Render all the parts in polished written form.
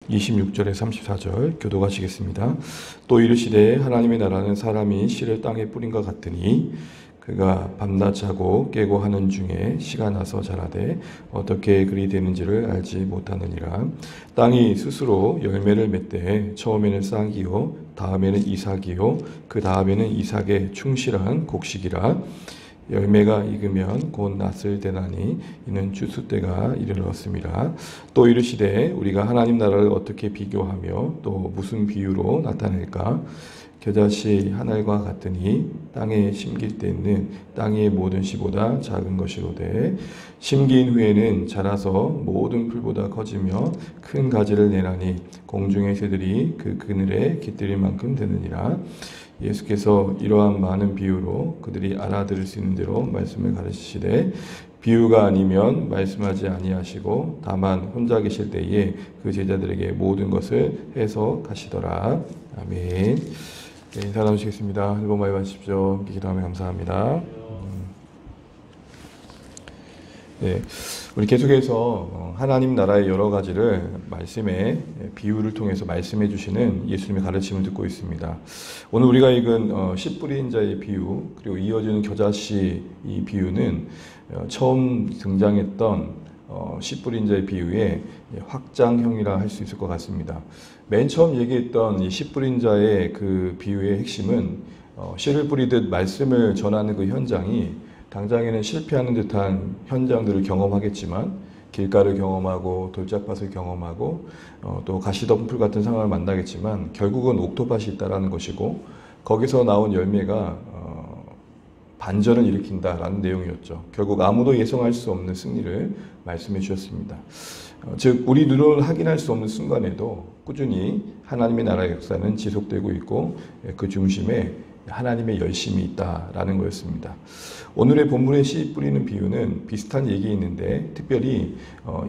26절에 34절 교도하시겠습니다. 또 이르시되 하나님의 나라는 사람이 씨를 땅에 뿌린 것 같으니 그가 밤낮 자고 깨고 하는 중에 씨가 나서 자라되 어떻게 그리 되는지를 알지 못하느니라. 땅이 스스로 열매를 맺되 처음에는 싹이요 다음에는 이삭이요 그 다음에는 이삭의 충실한 곡식이라. 열매가 익으면 곧 낫을 대나니 이는 추수 때가 이르렀습니다. 또 이르시되 우리가 하나님 나라를 어떻게 비교하며 또 무슨 비유로 나타낼까? 겨자씨 한 알과 같으니 땅에 심길 때는 땅의 모든 씨보다 작은 것이로되 심긴 후에는 자라서 모든 풀보다 커지며 큰 가지를 내나니 공중의 새들이 그 그늘에 깃들일 만큼 되느니라. 예수께서 이러한 많은 비유로 그들이 알아들을 수 있는 대로 말씀을 가르치시되 비유가 아니면 말씀하지 아니하시고 다만 혼자 계실 때에 그 제자들에게 모든 것을 해석하시더라. 아멘. 네, 인사 나누시겠습니다. 일본 많이 받으십시오. 기도하며 감사합니다. 네, 우리 계속해서 하나님 나라의 여러 가지를 말씀의 비유를 통해서 말씀해 주시는 예수님의 가르침을 듣고 있습니다. 오늘 우리가 읽은 씨 뿌린 자의 비유 그리고 이어지는 겨자씨 이 비유는 처음 등장했던 씨 뿌린 자의 비유의 확장형이라 할 수 있을 것 같습니다. 맨 처음 얘기했던 이 씨 뿌린 자의 그 비유의 핵심은 씨를 뿌리듯 말씀을 전하는 그 현장이 당장에는 실패하는 듯한 현장들을 경험하겠지만 길가를 경험하고 돌짝밭을 경험하고 또 가시덤불 같은 상황을 만나겠지만 결국은 옥토밭이 있다는 것이고 거기서 나온 열매가 반전을 일으킨다라는 내용이었죠. 결국 아무도 예상할 수 없는 승리를 말씀해 주셨습니다. 즉 우리 눈으로 확인할 수 없는 순간에도 꾸준히 하나님의 나라의 역사는 지속되고 있고 그 중심에 하나님의 열심이 있다라는 거였습니다. 오늘의 본문의 씨 뿌리는 비유는 비슷한 얘기인데 특별히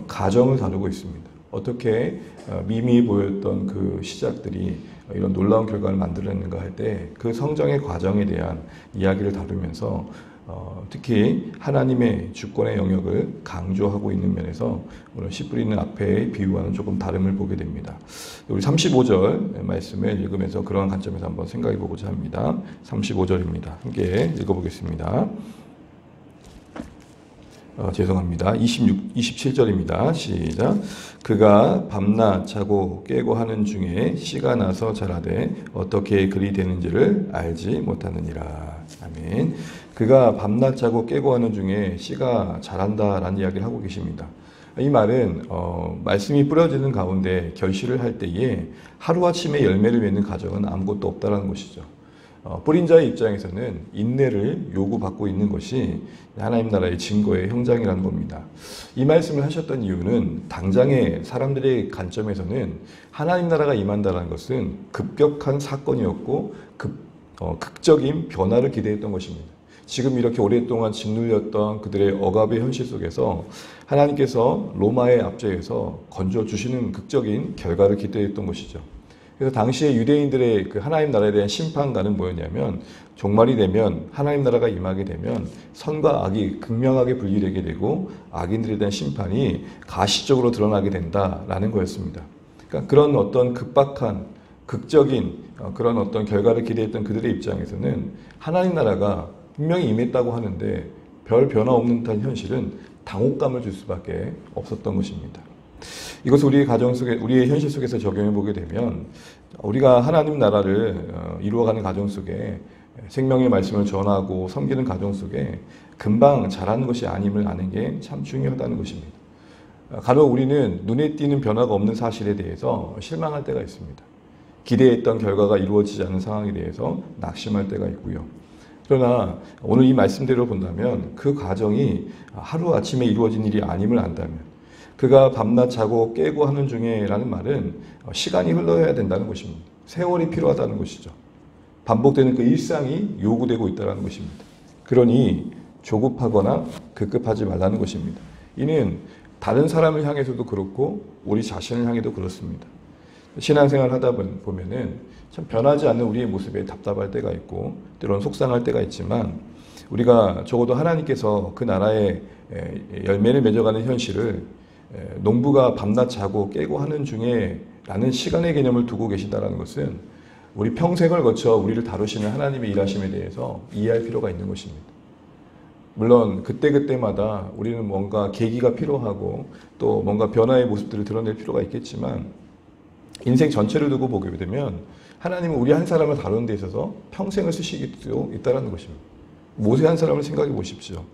가정을 다루고 있습니다. 어떻게 미미해 보였던 그 시작들이 이런 놀라운 결과를 만들어냈는가 할 때 그 성장의 과정에 대한 이야기를 다루면서 특히 하나님의 주권의 영역을 강조하고 있는 면에서 오늘 씨 뿌리는 앞의 비유와는 조금 다름을 보게 됩니다. 우리 35절 말씀을 읽으면서 그러한 관점에서 한번 생각해 보고자 합니다. 35절입니다. 함께 읽어보겠습니다. 죄송합니다. 27절입니다. 시작. 그가 밤낮 자고 깨고 하는 중에 씨가 나서 자라되 어떻게 그리 되는지를 알지 못하느니라. 아멘. 그가 밤낮 자고 깨고 하는 중에 씨가 자란다라는 이야기를 하고 계십니다. 이 말은 말씀이 뿌려지는 가운데 결실을 할 때에 하루아침에 열매를 맺는 가정은 아무것도 없다는 것이죠. 뿌린 자의 입장에서는 인내를 요구받고 있는 것이 하나님 나라의 증거의 형장이라는 겁니다. 이 말씀을 하셨던 이유는 당장의 사람들의 관점에서는 하나님 나라가 임한다는 것은 급격한 사건이었고 극적인 변화를 기대했던 것입니다. 지금 이렇게 오랫동안 짓눌렸던 그들의 억압의 현실 속에서 하나님께서 로마의 압제에서 건져주시는 극적인 결과를 기대했던 것이죠. 그래서 당시에 유대인들의 그 하나님 나라에 대한 심판관은 뭐였냐면 종말이 되면 하나님 나라가 임하게 되면 선과 악이 극명하게 분리되게 되고 악인들에 대한 심판이 가시적으로 드러나게 된다라는 거였습니다. 그러니까 그런 어떤 급박한 극적인 그런 어떤 결과를 기대했던 그들의 입장에서는 하나님 나라가 분명히 임했다고 하는데 별 변화 없는 듯한 현실은 당혹감을 줄 수밖에 없었던 것입니다. 이것을 우리의 가정 속에, 우리의 현실 속에서 적용해 보게 되면 우리가 하나님 나라를 이루어가는 가정 속에 생명의 말씀을 전하고 섬기는 가정 속에 금방 자라는 것이 아님을 아는 게 참 중요하다는 것입니다. 간혹 우리는 눈에 띄는 변화가 없는 사실에 대해서 실망할 때가 있습니다. 기대했던 결과가 이루어지지 않는 상황에 대해서 낙심할 때가 있고요. 그러나 오늘 이 말씀대로 본다면 그 과정이 하루아침에 이루어진 일이 아님을 안다면 그가 밤낮 자고 깨고 하는 중에 라는 말은 시간이 흘러야 된다는 것입니다. 세월이 필요하다는 것이죠. 반복되는 그 일상이 요구되고 있다는 것입니다. 그러니 조급하거나 급급하지 말라는 것입니다. 이는 다른 사람을 향해서도 그렇고 우리 자신을 향해도 그렇습니다. 신앙생활 하다 보면은 참 변하지 않는 우리의 모습에 답답할 때가 있고 때로는 속상할 때가 있지만 우리가 적어도 하나님께서 그 나라의 열매를 맺어가는 현실을 농부가 밤낮 자고 깨고 하는 중에 라는 시간의 개념을 두고 계신다는 것은 우리 평생을 거쳐 우리를 다루시는 하나님의 일하심에 대해서 이해할 필요가 있는 것입니다. 물론 그때그때마다 우리는 뭔가 계기가 필요하고 또 뭔가 변화의 모습들을 드러낼 필요가 있겠지만 인생 전체를 두고 보게 되면 하나님은 우리 한 사람을 다루는 데 있어서 평생을 쓰시기도 있다는 것입니다. 모세 한 사람을 생각해 보십시오.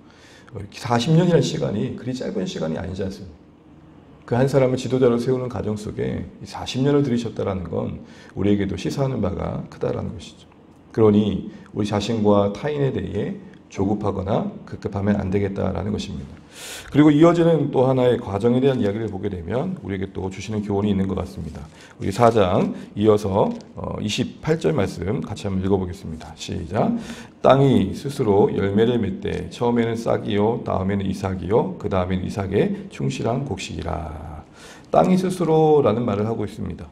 40년이라는 시간이 그리 짧은 시간이 아니지 않습니까? 그 한 사람을 지도자로 세우는 과정 속에 40년을 들이셨다는 건 우리에게도 시사하는 바가 크다라는 것이죠. 그러니 우리 자신과 타인에 대해 조급하거나 급급하면 안 되겠다라는 것입니다. 그리고 이어지는 또 하나의 과정에 대한 이야기를 보게 되면 우리에게 또 주시는 교훈이 있는 것 같습니다. 우리 4장 이어서 28절 말씀 같이 한번 읽어보겠습니다. 시작. 땅이 스스로 열매를 맺되 처음에는 싹이요 다음에는 이삭이요 그 다음에는 이삭의 충실한 곡식이라. 땅이 스스로라는 말을 하고 있습니다.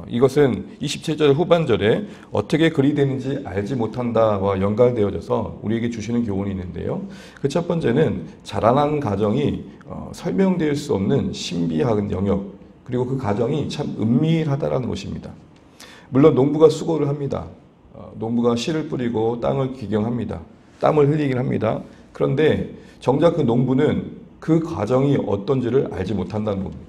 이것은 27절 후반절에 어떻게 그리 되는지 알지 못한다와 연관되어져서 우리에게 주시는 교훈이 있는데요. 그 첫 번째는 자라나는 과정이 설명될 수 없는 신비한 영역, 그리고 그 과정이 참 은밀하다라는 것입니다. 물론 농부가 수고를 합니다. 농부가 씨를 뿌리고 땅을 기경합니다. 땀을 흘리긴 합니다. 그런데 정작 그 농부는 그 과정이 어떤지를 알지 못한다는 겁니다.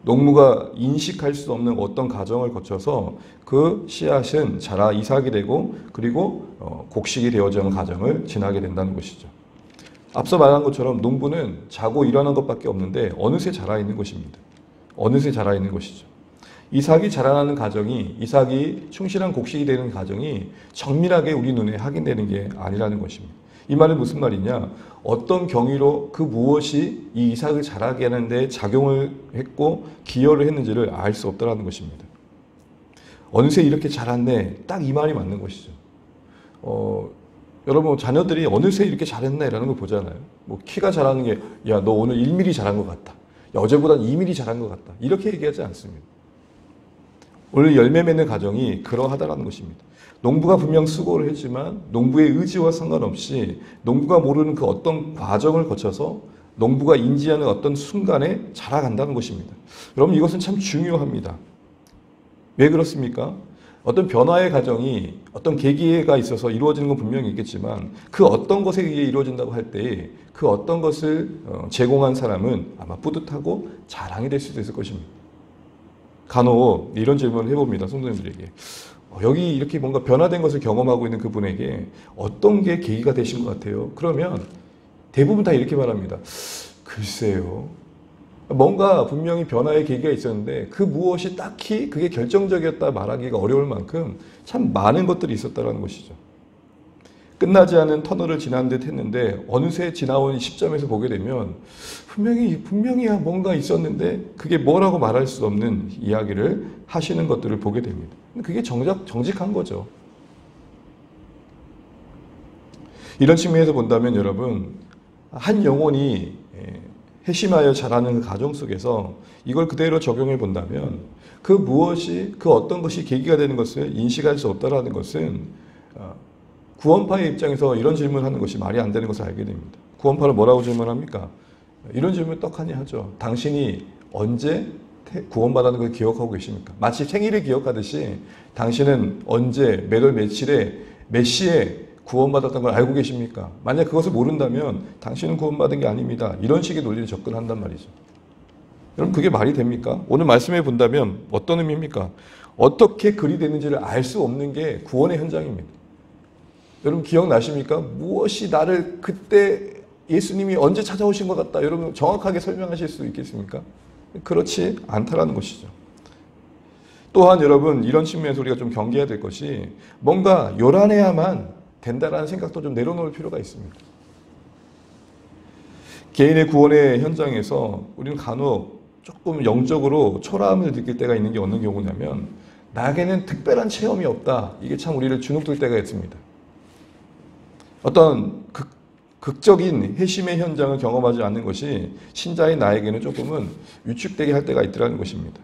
농부가 인식할 수 없는 어떤 과정을 거쳐서 그 씨앗은 자라 이삭이 되고 그리고 곡식이 되어지는 과정을 지나게 된다는 것이죠. 앞서 말한 것처럼 농부는 자고 일어난 것밖에 없는데 어느새 자라 있는 것입니다. 어느새 자라 있는 것이죠. 이삭이 자라나는 과정이, 이삭이 충실한 곡식이 되는 과정이 정밀하게 우리 눈에 확인되는 게 아니라는 것입니다. 이 말은 무슨 말이냐? 어떤 경위로 그 무엇이 이 이삭을 자라게 하는데 작용을 했고 기여를 했는지를 알 수 없다는 것입니다. 어느새 이렇게 자랐네. 딱 이 말이 맞는 것이죠. 여러분 자녀들이 어느새 이렇게 자랐네 라는 걸 보잖아요. 뭐 키가 자라는 게 야, 너 오늘 1mm 자란 것 같다. 야, 어제보다 2mm 자란 것 같다. 이렇게 얘기하지 않습니다. 오늘 열매 맺는 과정이 그러하다는 것입니다. 농부가 분명 수고를 했지만 농부의 의지와 상관없이 농부가 모르는 그 어떤 과정을 거쳐서 농부가 인지하는 어떤 순간에 자라간다는 것입니다. 여러분 이것은 참 중요합니다. 왜 그렇습니까? 어떤 변화의 과정이 어떤 계기가 있어서 이루어지는 건 분명히 있겠지만 그 어떤 것에 의해 이루어진다고 할 때 그 어떤 것을 제공한 사람은 아마 뿌듯하고 자랑이 될 수도 있을 것입니다. 간혹 이런 질문을 해봅니다. 성도님들에게. 여기 이렇게 뭔가 변화된 것을 경험하고 있는 그분에게 어떤 게 계기가 되신 것 같아요? 그러면 대부분 다 이렇게 말합니다. 글쎄요. 뭔가 분명히 변화의 계기가 있었는데 그 무엇이 딱히 그게 결정적이었다 말하기가 어려울 만큼 참 많은 것들이 있었다는 것이죠. 끝나지 않은 터널을 지난 듯 했는데 어느새 지나온 시점에서 보게 되면 분명히 뭔가 있었는데 그게 뭐라고 말할 수 없는 이야기를 하시는 것들을 보게 됩니다. 그게 정직한 거죠. 이런 측면에서 본다면 여러분 한 영혼이 회심하여 자라는 그 과정 속에서 이걸 그대로 적용해 본다면 그 무엇이 그 어떤 것이 계기가 되는 것을 인식할 수 없다라는 것은 구원파의 입장에서 이런 질문을 하는 것이 말이 안 되는 것을 알게 됩니다. 구원파는 뭐라고 질문합니까? 이런 질문을 떡하니 하죠. 당신이 언제 구원받았는 걸 기억하고 계십니까? 마치 생일을 기억하듯이 당신은 언제 몇 월 며칠에 몇 시에 구원받았던 걸 알고 계십니까? 만약 그것을 모른다면 당신은 구원받은 게 아닙니다. 이런 식의 논리를 접근한단 말이죠. 여러분 그게 말이 됩니까? 오늘 말씀해 본다면 어떤 의미입니까? 어떻게 그리 되는지를 알 수 없는 게 구원의 현장입니다. 여러분 기억나십니까? 무엇이 나를 그때 예수님이 언제 찾아오신 것 같다. 여러분 정확하게 설명하실 수 있겠습니까? 그렇지 않다라는 것이죠. 또한 여러분 이런 측면에서 우리가 좀 경계해야 될 것이 뭔가 요란해야만 된다라는 생각도 좀 내려놓을 필요가 있습니다. 개인의 구원의 현장에서 우리는 간혹 조금 영적으로 초라함을 느낄 때가 있는 게 어느 경우냐면 나에게는 특별한 체험이 없다. 이게 참 우리를 주눅들 때가 있습니다. 어떤 극적인 회심의 현장을 경험하지 않는 것이 신자인 나에게는 조금은 위축되게 할 때가 있더라는 것입니다.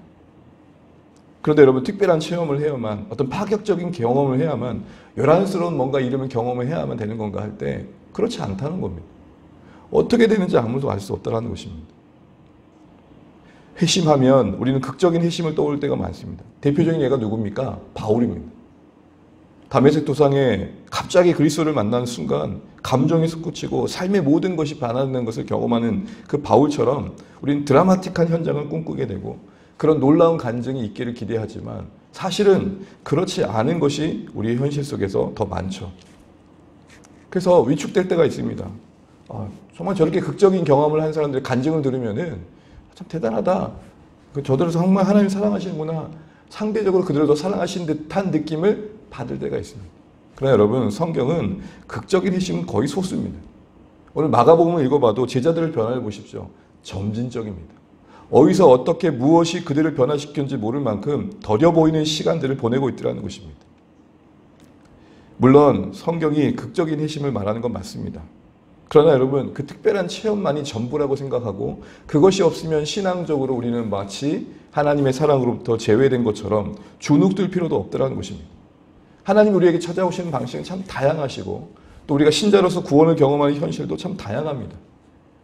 그런데 여러분 특별한 체험을 해야만 어떤 파격적인 경험을 해야만 요란스러운 뭔가 이름을 경험을 해야만 되는 건가 할 때 그렇지 않다는 겁니다. 어떻게 되는지 아무도 알 수 없다는 것입니다. 회심하면 우리는 극적인 회심을 떠올 때가 많습니다. 대표적인 예가 누굽니까? 바울입니다. 다메섹 도상에 갑자기 그리스도를 만나는 순간 감정이 솟구치고 삶의 모든 것이 변화되는 것을 경험하는 그 바울처럼 우리는 드라마틱한 현장을 꿈꾸게 되고 그런 놀라운 간증이 있기를 기대하지만 사실은 그렇지 않은 것이 우리의 현실 속에서 더 많죠. 그래서 위축될 때가 있습니다. 정말 저렇게 극적인 경험을 한 사람들의 간증을 들으면은 참 대단하다. 저들을 정말 하나님 사랑하시는구나. 상대적으로 그들을 더 사랑하신 듯한 느낌을 받을 때가 있습니다. 그러나 여러분, 성경은 극적인 회심은 거의 소수입니다. 오늘 마가복음을 읽어봐도 제자들의 변화를 보십시오. 점진적입니다. 어디서 어떻게 무엇이 그들을 변화시켰는지 모를 만큼 더뎌 보이는 시간들을 보내고 있더라는 것입니다. 물론 성경이 극적인 회심을 말하는 건 맞습니다. 그러나 여러분, 그 특별한 체험만이 전부라고 생각하고 그것이 없으면 신앙적으로 우리는 마치 하나님의 사랑으로부터 제외된 것처럼 주눅들 필요도 없더라는 것입니다. 하나님이 우리에게 찾아오시는 방식은 참 다양하시고 또 우리가 신자로서 구원을 경험하는 현실도 참 다양합니다.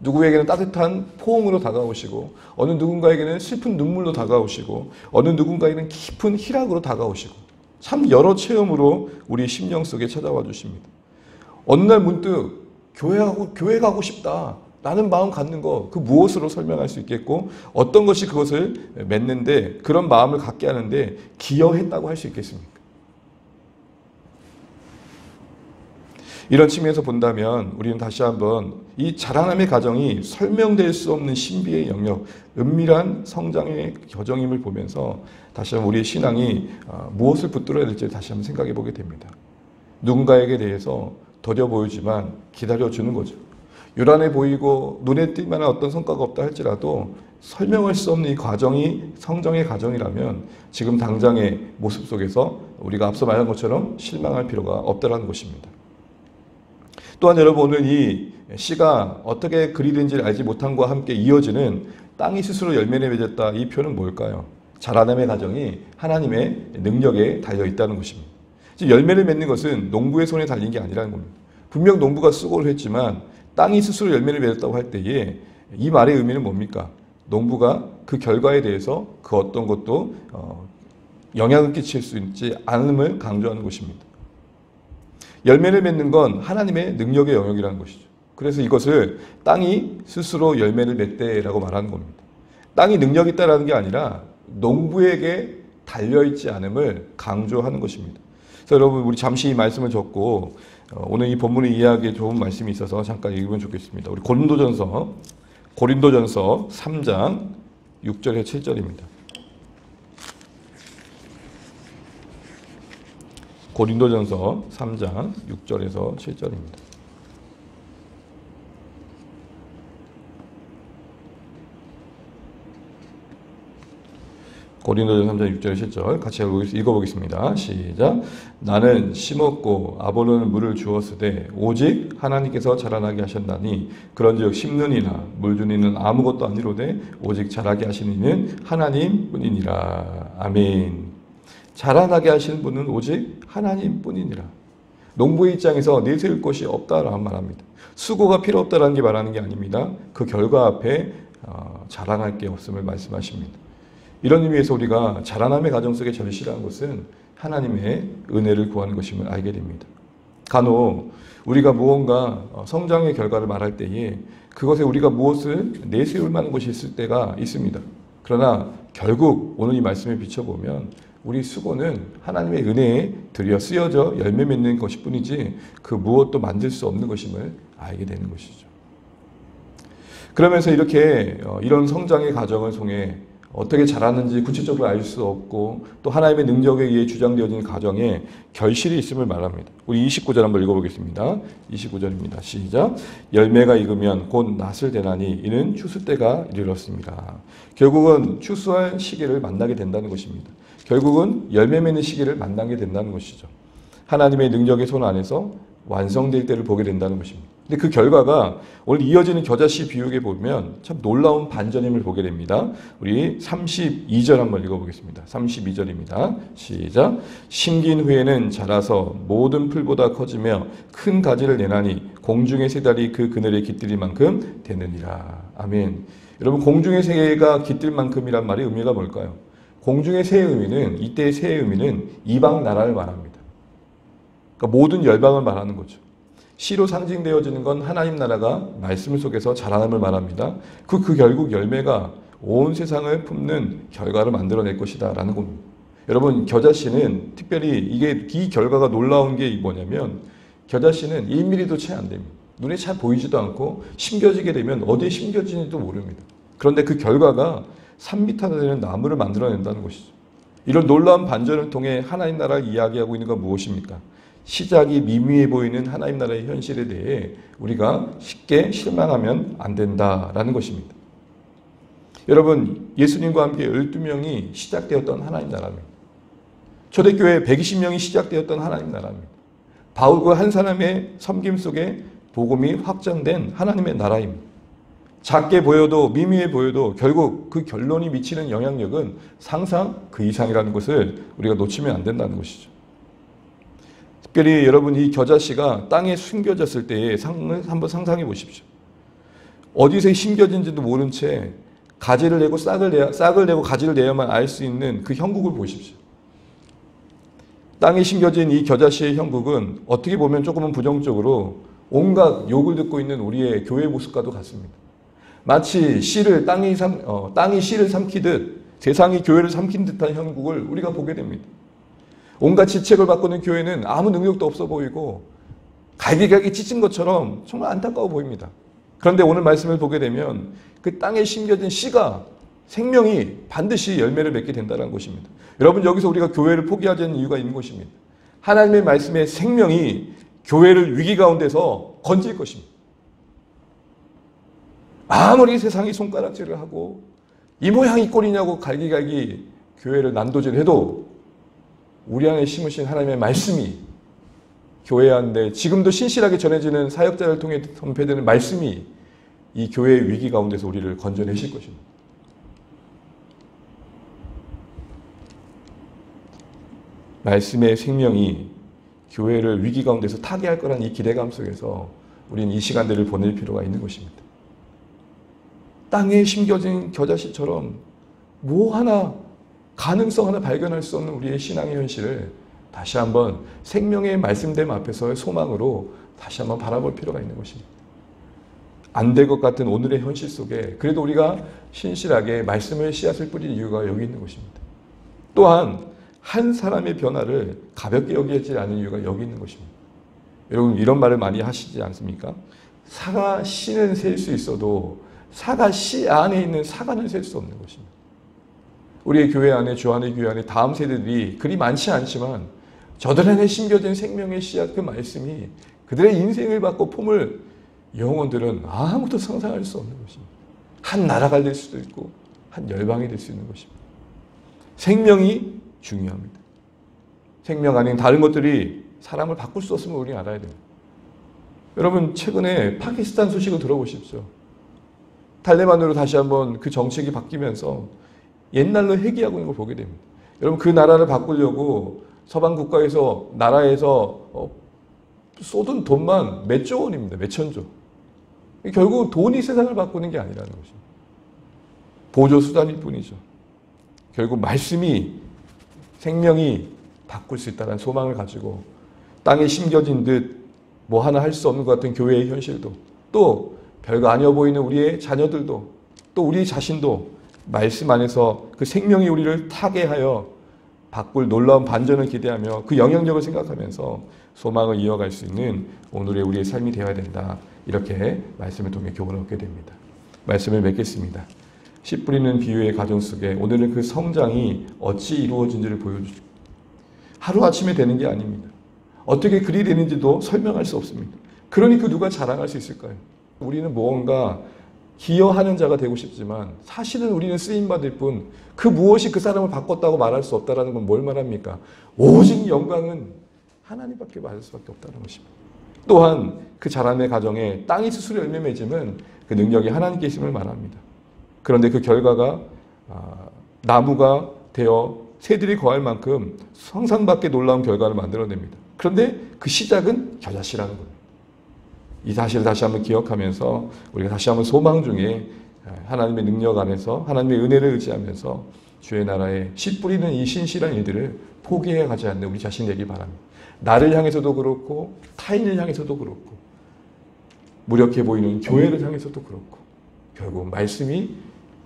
누구에게는 따뜻한 포옹으로 다가오시고 어느 누군가에게는 슬픈 눈물로 다가오시고 어느 누군가에게는 깊은 희락으로 다가오시고 참 여러 체험으로 우리 심령 속에 찾아와 주십니다. 어느 날 문득 교회 가고 싶다 라는 마음 갖는 거 그 무엇으로 설명할 수 있겠고 어떤 것이 그것을 맺는데 그런 마음을 갖게 하는데 기여했다고 할 수 있겠습니까? 이런 측면에서 본다면 우리는 다시 한번 이 자라남의 과정이 설명될 수 없는 신비의 영역, 은밀한 성장의 과정임을 보면서 다시 한번 우리의 신앙이 무엇을 붙들어야 될지 다시 한번 생각해 보게 됩니다. 누군가에게 대해서 더뎌 보이지만 기다려주는 거죠. 요란해 보이고 눈에 띌 만한 어떤 성과가 없다 할지라도 설명할 수 없는 이 과정이 성장의 과정이라면 지금 당장의 모습 속에서 우리가 앞서 말한 것처럼 실망할 필요가 없다는 것입니다. 또한 여러분, 오늘 이 시가 어떻게 그리는지를 알지 못한 것과 함께 이어지는 땅이 스스로 열매를 맺었다. 이 표현은 뭘까요? 자라남의 과정이 하나님의 능력에 달려있다는 것입니다. 열매를 맺는 것은 농부의 손에 달린 게 아니라는 겁니다. 분명 농부가 수고를 했지만 땅이 스스로 열매를 맺었다고 할 때에 이 말의 의미는 뭡니까? 농부가 그 결과에 대해서 그 어떤 것도 영향을 끼칠 수 있지 않음을 강조하는 것입니다. 열매를 맺는 건 하나님의 능력의 영역이라는 것이죠. 그래서 이것을 땅이 스스로 열매를 맺대라고 말하는 겁니다. 땅이 능력이 있다라는 게 아니라 농부에게 달려있지 않음을 강조하는 것입니다. 그래서 여러분, 우리 잠시 이 말씀을 적고 오늘 이 본문을 이해하기에 좋은 말씀이 있어서 잠깐 읽으면 좋겠습니다. 우리 고린도전서 3장 6절에 7절입니다. 고린도전서 3장 6절에서 7절입니다. 고린도전서 3장 6절에 7절 같이 읽어보겠습니다. 시작. 나는 심었고 아볼로는 물을 주었으되 오직 하나님께서 자라나게 하셨나니 그런즉 심는 이나 물 주는 이는 아무것도 아니로되 오직 자라게 하시는 이는 하나님뿐이니라. 아멘. 자라나게 하시는 분은 오직 하나님뿐이니라. 농부의 입장에서 내세울 것이 없다라고 말합니다. 수고가 필요 없다라는 게 말하는 게 아닙니다. 그 결과 앞에 자랑할 게 없음을 말씀하십니다. 이런 의미에서 우리가 자라남의 과정 속에 절실한 것은 하나님의 은혜를 구하는 것임을 알게 됩니다. 간혹 우리가 무언가 성장의 결과를 말할 때에 그것에 우리가 무엇을 내세울 만한 것이 있을 때가 있습니다. 그러나 결국 오늘 이 말씀에 비춰보면 우리 수고는 하나님의 은혜에 들여 쓰여져 열매 맺는 것일 뿐이지 그 무엇도 만들 수 없는 것임을 알게 되는 것이죠. 그러면서 이렇게 이런 성장의 과정을 통해 어떻게 자라는지 구체적으로 알 수 없고 또 하나님의 능력에 의해 주장되어지는 과정에 결실이 있음을 말합니다. 우리 29절 한번 읽어보겠습니다. 29절입니다. 시작. 열매가 익으면 곧 낫을 대나니 이는 추수 때가 이르렀습니다. 결국은 추수할 시기를 만나게 된다는 것입니다. 결국은 열매 맺는 시기를 만나게 된다는 것이죠. 하나님의 능력의 손 안에서 완성될 때를 보게 된다는 것입니다. 근데 그 결과가 오늘 이어지는 겨자씨 비유에 보면 참 놀라운 반전임을 보게 됩니다. 우리 32절 한번 읽어보겠습니다. 32절입니다. 시작. 심긴 후에는 자라서 모든 풀보다 커지며 큰 가지를 내나니 공중의 새달이 그 그늘에 깃들일 만큼 되느니라. 아멘. 여러분, 공중의 새가 깃들 만큼이란 말의 의미가 뭘까요? 공중의 새의 의미는, 이때의 새의 의미는 이방 나라를 말합니다. 그러니까 모든 열방을 말하는 거죠. 씨로 상징되어지는 건 하나님 나라가 말씀 속에서 자라남을 말합니다. 그 결국 열매가 온 세상을 품는 결과를 만들어낼 것이다 라는 겁니다. 여러분, 겨자씨는 특별히 이 결과가 놀라운 게 뭐냐면, 겨자씨는 1mm도 채 안 됩니다. 눈에 잘 보이지도 않고 심겨지게 되면 어디에 심겨지는지도 모릅니다. 그런데 그 결과가 3m나 되는 나무를 만들어낸다는 것이죠. 이런 놀라운 반전을 통해 하나님 나라를 이야기하고 있는 건 무엇입니까? 시작이 미미해 보이는 하나님 나라의 현실에 대해 우리가 쉽게 실망하면 안 된다라는 것입니다. 여러분, 예수님과 함께 12명이 시작되었던 하나님 나라입니다. 초대교회 120명이 시작되었던 하나님 나라입니다. 바울과 한 사람의 섬김 속에 복음이 확장된 하나님의 나라입니다. 작게 보여도 미미해 보여도 결국 그 결론이 미치는 영향력은 상상 그 이상이라는 것을 우리가 놓치면 안 된다는 것이죠. 특별히 여러분, 이 겨자씨가 땅에 숨겨졌을 때의 상황을 한번 상상해 보십시오. 어디서 심겨진지도 모른 채 가지를 내고 싹을 내고 가지를 내야만 알 수 있는 그 형국을 보십시오. 땅에 심겨진 이 겨자씨의 형국은 어떻게 보면 조금은 부정적으로 온갖 욕을 듣고 있는 우리의 교회 모습과도 같습니다. 마치 땅이 씨를 삼키듯 세상이 교회를 삼킨 듯한 형국을 우리가 보게 됩니다. 온갖 지책을 받고 있는 교회는 아무 능력도 없어 보이고 갈기갈기 찢은 것처럼 정말 안타까워 보입니다. 그런데 오늘 말씀을 보게 되면 그 땅에 심겨진 씨가, 생명이 반드시 열매를 맺게 된다는 것입니다. 여러분, 여기서 우리가 교회를 포기하자는 이유가 있는 것입니다. 하나님의 말씀의 생명이 교회를 위기 가운데서 건질 것입니다. 아무리 세상이 손가락질을 하고 이 모양이 꼴이냐고 갈기갈기 교회를 난도질해도 우리 안에 심으신 하나님의 말씀이, 교회 안에 지금도 신실하게 전해지는 사역자를 통해 선포되는 말씀이 이 교회의 위기 가운데서 우리를 건져내실 것입니다. 말씀의 생명이 교회를 위기 가운데서 타개할 거라는 이 기대감 속에서 우리는 이 시간들을 보낼 필요가 있는 것입니다. 땅에 심겨진 겨자씨처럼 뭐 하나, 가능성 하나 발견할 수 없는 우리의 신앙의 현실을 다시 한번 생명의 말씀됨 앞에서의 소망으로 다시 한번 바라볼 필요가 있는 것입니다. 안 될 것 같은 오늘의 현실 속에 그래도 우리가 신실하게 말씀의 씨앗을 뿌릴 이유가 여기 있는 것입니다. 또한 한 사람의 변화를 가볍게 여기지 않은 이유가 여기 있는 것입니다. 여러분, 이런 말을 많이 하시지 않습니까? 사과 씨는 셀 수 있어도 사과 씨 안에 있는 사과는 셀 수 없는 것입니다. 우리의 교회 안에, 주안의 교회 안에 다음 세대들이 그리 많지 않지만 저들 안에 심겨진 생명의 씨앗, 그 말씀이 그들의 인생을 바꿔 품을 영혼들은 아무도 상상할 수 없는 것입니다. 한 나라가 될 수도 있고 한 열방이 될 수 있는 것입니다. 생명이 중요합니다. 생명 아닌 다른 것들이 사람을 바꿀 수 없음을 우리는 알아야 됩니다. 여러분, 최근에 파키스탄 소식을 들어보십시오. 탈레반으로 다시 한번 그 정책이 바뀌면서 옛날로 회귀하고 있는 걸 보게 됩니다. 여러분, 그 나라를 바꾸려고 서방 국가에서, 나라에서 쏟은 돈만 몇 조 원입니다. 몇 천조. 결국 돈이 세상을 바꾸는 게 아니라는 것입니다. 보조 수단일 뿐이죠. 결국 말씀이, 생명이 바꿀 수 있다는 소망을 가지고 땅에 심겨진 듯 뭐 하나 할 수 없는 것 같은 교회의 현실도, 또 별거 아니어 보이는 우리의 자녀들도, 또 우리 자신도 말씀 안에서 그 생명이 우리를 타개하여 바꿀 놀라운 반전을 기대하며 그 영향력을 생각하면서 소망을 이어갈 수 있는 오늘의 우리의 삶이 되어야 된다. 이렇게 말씀을 통해 교훈을 얻게 됩니다. 말씀을 맺겠습니다. 씨 뿌리는 비유의 가정 속에 오늘은 그 성장이 어찌 이루어진지를 보여주죠. 하루아침에 되는 게 아닙니다. 어떻게 그리 되는지도 설명할 수 없습니다. 그러니 그 누가 자랑할 수 있을까요? 우리는 무언가 기여하는 자가 되고 싶지만 사실은 우리는 쓰임받을 뿐 그 무엇이 그 사람을 바꿨다고 말할 수 없다는 건 뭘 말합니까? 오직 영광은 하나님밖에 받을 수밖에 없다는 것입니다. 또한 그 자람의 가정에 땅이 스스로 열매 맺으면 그 능력이 하나님께 있음을 말합니다. 그런데 그 결과가 나무가 되어 새들이 거할 만큼 상상밖에 놀라운 결과를 만들어냅니다. 그런데 그 시작은 겨자씨라는 겁니다. 이 사실을 다시 한번 기억하면서 우리가 다시 한번 소망 중에 하나님의 능력 안에서 하나님의 은혜를 의지하면서 주의 나라에 씨 뿌리는 이 신실한 일들을 포기해 가지 않는 우리 자신 되기 바랍니다. 나를 향해서도 그렇고 타인을 향해서도 그렇고 무력해 보이는 교회를 향해서도 그렇고 결국 말씀이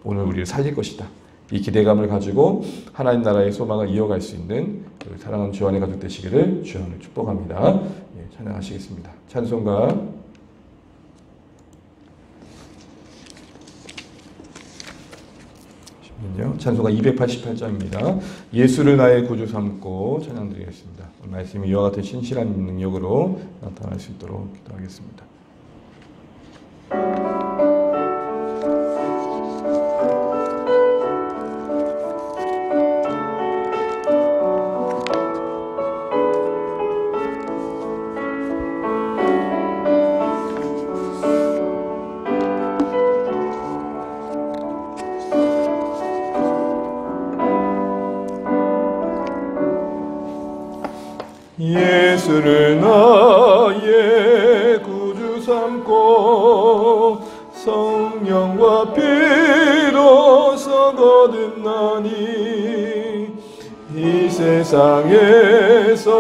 오늘 우리를 살릴 것이다. 이 기대감을 가지고 하나님 나라의 소망을 이어갈 수 있는 사랑하는 주안의 가족 되시기를 주안을 축복합니다. 예, 찬양하시겠습니다. 찬송가 찬송가 288장입니다. 예수를 나의 구주 삼고 찬양드리겠습니다. 말씀이 이와 같은 신실한 능력으로 나타날 수 있도록 기도하겠습니다. 예수를 나의 구주 삼고 성령과 피로서 거듭나니 이 세상에서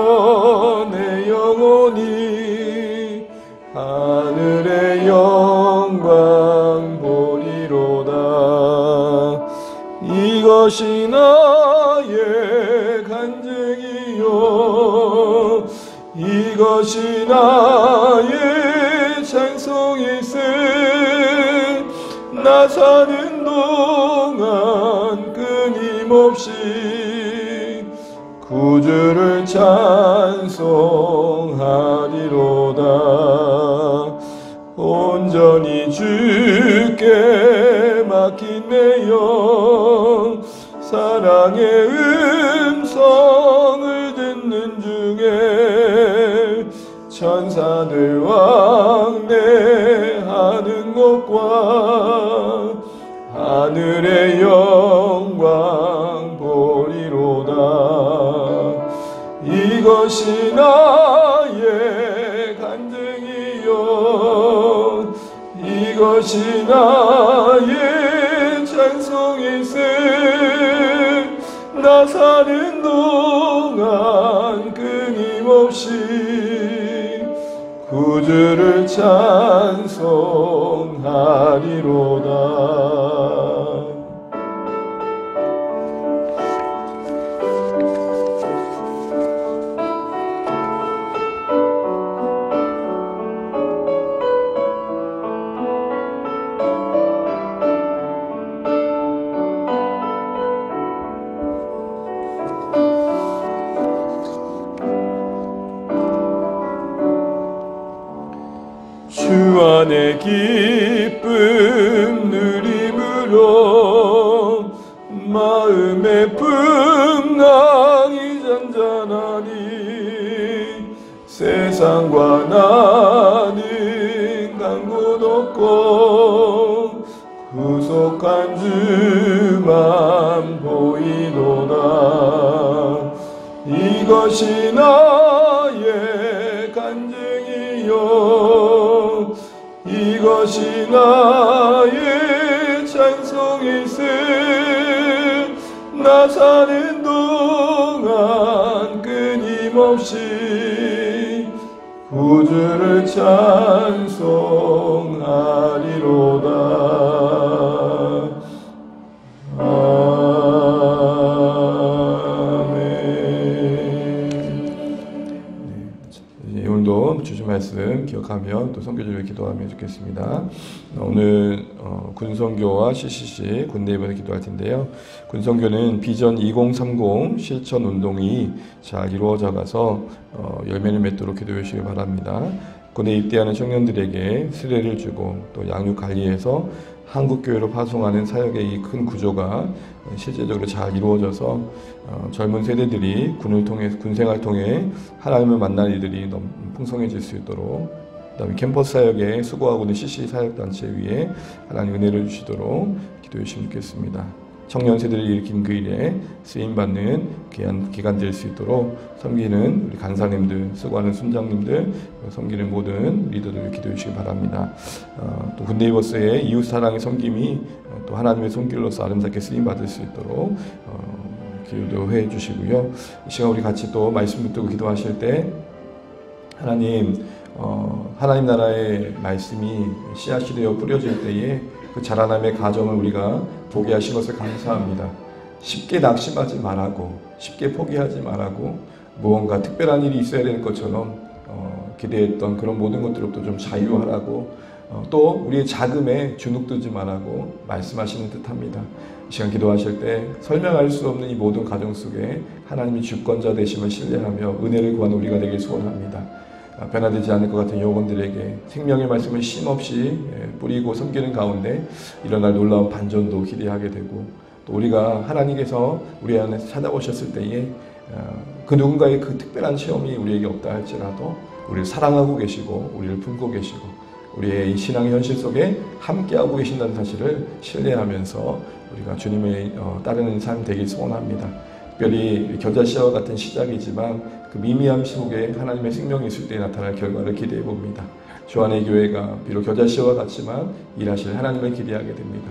내 영혼이 하늘의 영광 보리로다. 이것이 나의 간증이요 이것이 나의 찬송일세. 나 사는 동안 끊임없이 구주를 찬송하리로다. 온전히 주께 맡긴 내 영 사랑의 음성을 듣는 중에 천사들 왕래하는 것과 하늘의 영광 보리로다. 이것이 나의 간증이요 이것이 나의 찬송일세. 나 사는 동안 끊임없이 구주를 찬송하리로다. 주 안에 기쁨 누림으로 마음의 풍랑이 잔잔하니 세상과 나는 간 곳 없고 구속한 주만 보이도다. 이것이 나의 간증이요 이것이 나의 찬송일세. 나 사는 동안 끊임없이 구주를 찬송하리로다. 오늘도 주신 말씀 기억하며 또 선교주를 기도하며 좋겠습니다. 오늘 군선교와 CCC 군내입원을 기도할 텐데요. 군선교는 비전 2030 실천 운동이 잘 이루어져 가서 열매를 맺도록 기도해 주시기 바랍니다. 군에 입대하는 청년들에게 수레를 주고 또 양육 관리해서 한국교회로 파송하는 사역의 이 큰 구조가 실제적으로 잘 이루어져서 젊은 세대들이 군생활 통해 하나님을 만날 일들이 너무 풍성해질 수 있도록, 그다음에 캠퍼스 사역에 수고하고 있는 CC 사역단체 위에 하나님 은혜를 주시도록 기도해 주시면 좋겠습니다. 청년 세대를 일으킨 그 일에 쓰임받는 기간 될 수 있도록 섬기는 우리 간사님들, 수고하는 순장님들, 섬기는 모든 리더들 기도해 주시기 바랍니다. 또 굿네이버스의 이웃사랑의 섬김이 또 하나님의 손길로서 아름답게 쓰임받을 수 있도록 기도해 주시고요. 이 시간 우리 같이 또 말씀 붙들고 기도하실 때 하나님 나라의 말씀이 씨앗이 되어 뿌려질 때에 그 자라남의 과정을 우리가 보게 하신 것을 감사합니다. 쉽게 낙심하지 말라고, 쉽게 포기하지 말라고, 무언가 특별한 일이 있어야 될 것처럼 기대했던 그런 모든 것들로부터 좀 자유하라고, 또 우리의 자금에 주눅들지 말라고 말씀하시는 듯합니다. 이 시간 기도하실 때 설명할 수 없는 이 모든 과정 속에 하나님이 주권자 되심을 신뢰하며 은혜를 구하는 우리가 되길 소원합니다. 변화되지 않을 것 같은 영혼들에게 생명의 말씀을 쉼없이 뿌리고 섬기는 가운데 일어날 놀라운 반전도 기대하게 되고, 또 우리가 하나님께서 우리 안에 찾아오셨을 때에 그 누군가의 그 특별한 체험이 우리에게 없다 할지라도 우리를 사랑하고 계시고 우리를 품고 계시고 우리의 이 신앙의 현실 속에 함께하고 계신다는 사실을 신뢰하면서 우리가 주님을 따르는 삶 되길 소원합니다. 특별히 겨자씨와 같은 시작이지만 그 미미함 속에 하나님의 생명이 있을 때 나타날 결과를 기대해 봅니다. 주 안의 교회가 비록 겨자씨와 같지만 일하실 하나님을 기대하게 됩니다.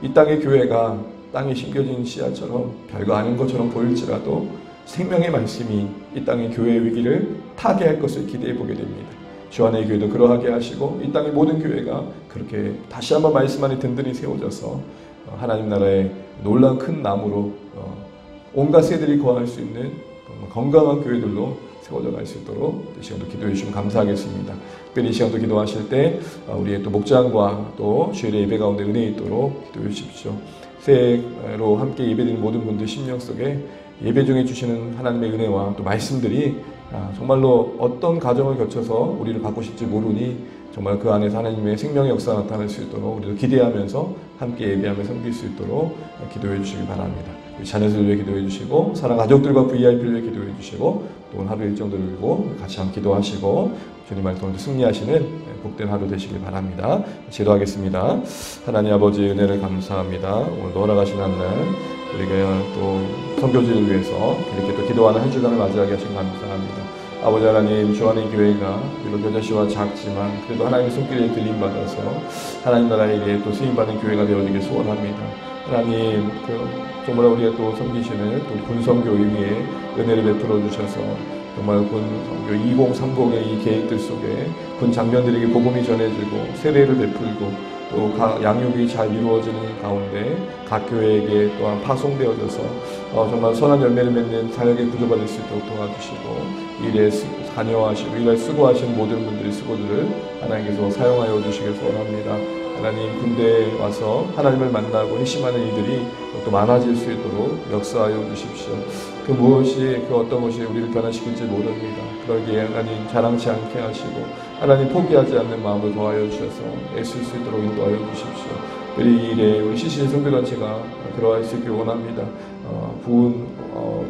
이 땅의 교회가 땅에 심겨진 씨앗처럼 별거 아닌 것처럼 보일지라도 생명의 말씀이 이 땅의 교회의 위기를 타개할 것을 기대해 보게 됩니다. 주 안의 교회도 그러하게 하시고 이 땅의 모든 교회가 그렇게 다시 한번 말씀 안에 든든히 세워져서 하나님 나라의 놀라운 큰 나무로 온갖 세들이 거할 수 있는 건강한 교회들로 세워져 갈 수 있도록 이 시간도 기도해 주시면 감사하겠습니다. 특별히 이 시간도 기도하실 때 우리의 또 목장과 또 주일의 예배 가운데 은혜 있도록 기도해 주십시오. 새해로 함께 예배드리는 모든 분들 심령 속에 예배 중에 주시는 하나님의 은혜와 또 말씀들이 정말로 어떤 과정을 거쳐서 우리를 바꾸실지 모르니 정말 그 안에서 하나님의 생명의 역사가 나타날 수 있도록 우리도 기대하면서 함께 예배하며 섬길 수 있도록 기도해 주시기 바랍니다. 우리 자녀들을 위해 기도해 주시고 사랑 가족들과 VIP를 위해 기도해 주시고 또 오늘 하루 일정들을 위고 같이 함께 기도하시고 주님 안에서 오늘 승리하시는 복된 하루 되시길 바랍니다. 기도하겠습니다. 하나님 아버지 은혜를 감사합니다. 오늘 돌아가신 한날 우리가 또 선교지를 위해서 이렇게 또 기도하는 한 주간을 맞이하게 하신 감사합니다. 아버지 하나님, 주 안의 교회가 비록 겨자씨와 작지만 그래도 하나님의 손길에 들림받아서 하나님 나라에 대해 또 쓰임받는 교회가 되어지길 소원합니다. 하나님, 정말 우리가 또 섬기시는 또 군선교 의미에 은혜를 베풀어 주셔서 정말 군선교 2030의 이 계획들 속에 군 장병들에게 복음이 전해지고 세례를 베풀고 또 양육이 잘 이루어지는 가운데 각 교회에게 또한 파송되어져서 정말 선한 열매를 맺는 사역의 구조가 될 수 있도록 도와주시고 일에 관여하시고 일에 수고하시는 모든 분들의 수고들을 하나님께서 사용하여 주시길 소원합니다. 하나님, 군대에 와서 하나님을 만나고 회심하는 이들이 또 많아질 수 있도록 역사하여 주십시오. 그 무엇이 그 어떤 것이 우리를 변화시킬지 모릅니다. 그러기에 하나님 자랑치 않게 하시고 하나님 포기하지 않는 마음을 더하여 주셔서 애쓸 수 있도록 인도하여 주십시오. 우리 일에 우리 CC 선교단체가 그러할 수 있길 원합니다.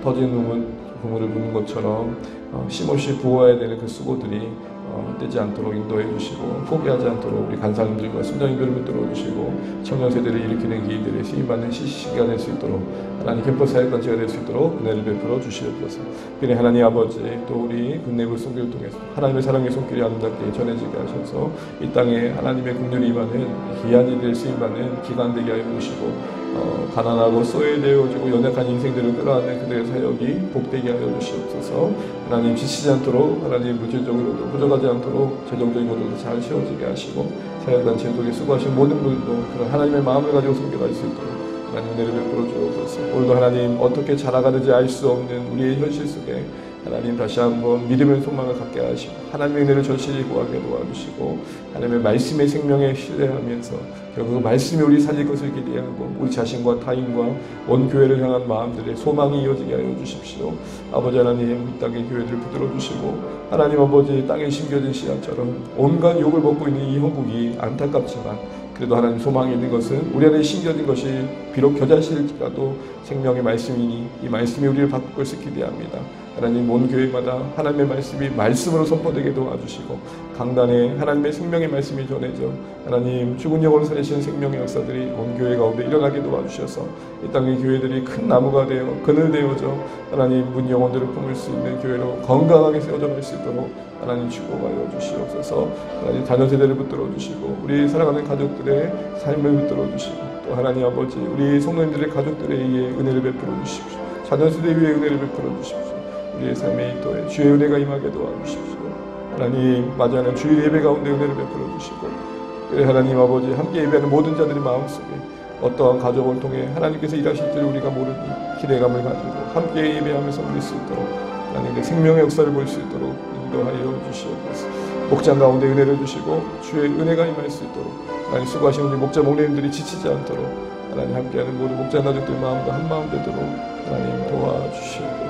터진 그물을 부는 것처럼 쉼없이 부어야 되는 그 수고들이 떼지 않도록 인도해 주시고 포기하지 않도록 우리 간사님들과 순장님들을 붙들어 주시고 청년 세대를 일으키는 기들의 쓰임받는 CC가 될 수 있도록 하나님 캠퍼스 사역단체가 될 수 있도록 은혜를 베풀어 주시옵소서. 그래 하나님 아버지, 또 우리 굿네이버 선교를 통해서 하나님의 사랑의 손길이 아름답게 전해지게 하셔서 이 땅에 하나님의 국률이 임하는 귀한 이들의 쓰임받는 기간 되게 하여 주시고 가난하고 소외되어지고 연약한 인생들을 끌어안는 그들의 사역이 복되게 하여 주시옵소서. 하나님 지치지 않도록 하나님 물질적으로도 부족하지 않도록 재정적인 것들도 잘 채워지게 하시고 사역단체 속에 수고하신 모든 분들도 그런 하나님의 마음을 가지고 섬겨갈 수 있도록 하나님 은혜를 베풀어 주옵소서. 오늘도 하나님 어떻게 자라가는지 알 수 없는 우리의 현실 속에 하나님 다시 한번 믿음의 소망을 갖게 하시고 하나님의 은혜를 절실히 구하게 도와주시고 하나님의 말씀의 생명에 신뢰하면서 결국 말씀이 우리 살릴 것을 기대하고 우리 자신과 타인과 온 교회를 향한 마음들의 소망이 이어지게 하여 주십시오. 아버지 하나님, 이 땅의 교회들을 붙들어 주시고 하나님 아버지 땅에 심겨진 씨앗처럼 온갖 욕을 먹고 있는 이 형국이 안타깝지만 그래도 하나님 소망이 있는 것은 우리 안에 심겨진 것이 비록 겨자씨일지라도 생명의 말씀이니 이 말씀이 우리를 바꿀 것을 기대합니다. 하나님 온 교회마다 하나님의 말씀이 말씀으로 선포되게 도와주시고 강단에 하나님의 생명의 말씀이 전해져 하나님 죽은 영혼을 살리시는 생명의 역사들이 온 교회 가운데 일어나게 도와주셔서 이 땅의 교회들이 큰 나무가 되어 그늘 되어져 하나님 문 영혼들을 품을 수 있는 교회로 건강하게 세워져 갈 수 있도록 하나님 축복하여 주시옵소서. 하나님 자녀 세대를 붙들어 주시고 우리 사랑하는 가족들의 삶을 붙들어 주시고 또 하나님 아버지 우리 성도님들의 가족들에 의해 은혜를 베풀어 주십시오. 자녀 세대 위에 은혜를 베풀어 주십시오. 우리의 삶의 인도에 주의 은혜가 임하게 도와주십시오. 하나님 맞이하는 주일 예배 가운데 은혜를 베풀어 주시고 그래 하나님 아버지 함께 예배하는 모든 자들의 마음속에 어떠한 가족을 통해 하나님께서 일하실지를 우리가 모르니 기대감을 가지고 함께 예배하면서 누릴 수 있도록 하나님의 생명의 역사를 볼 수 있도록 인도하여 주시옵소서. 목장 가운데 은혜를 주시고 주의 은혜가 임할 수 있도록 하나님 수고하시는 우리 목자 목회님들이 지치지 않도록 하나님 함께하는 모든 목자 가족들 마음과 한마음 되도록 하나님 도와주시옵소서.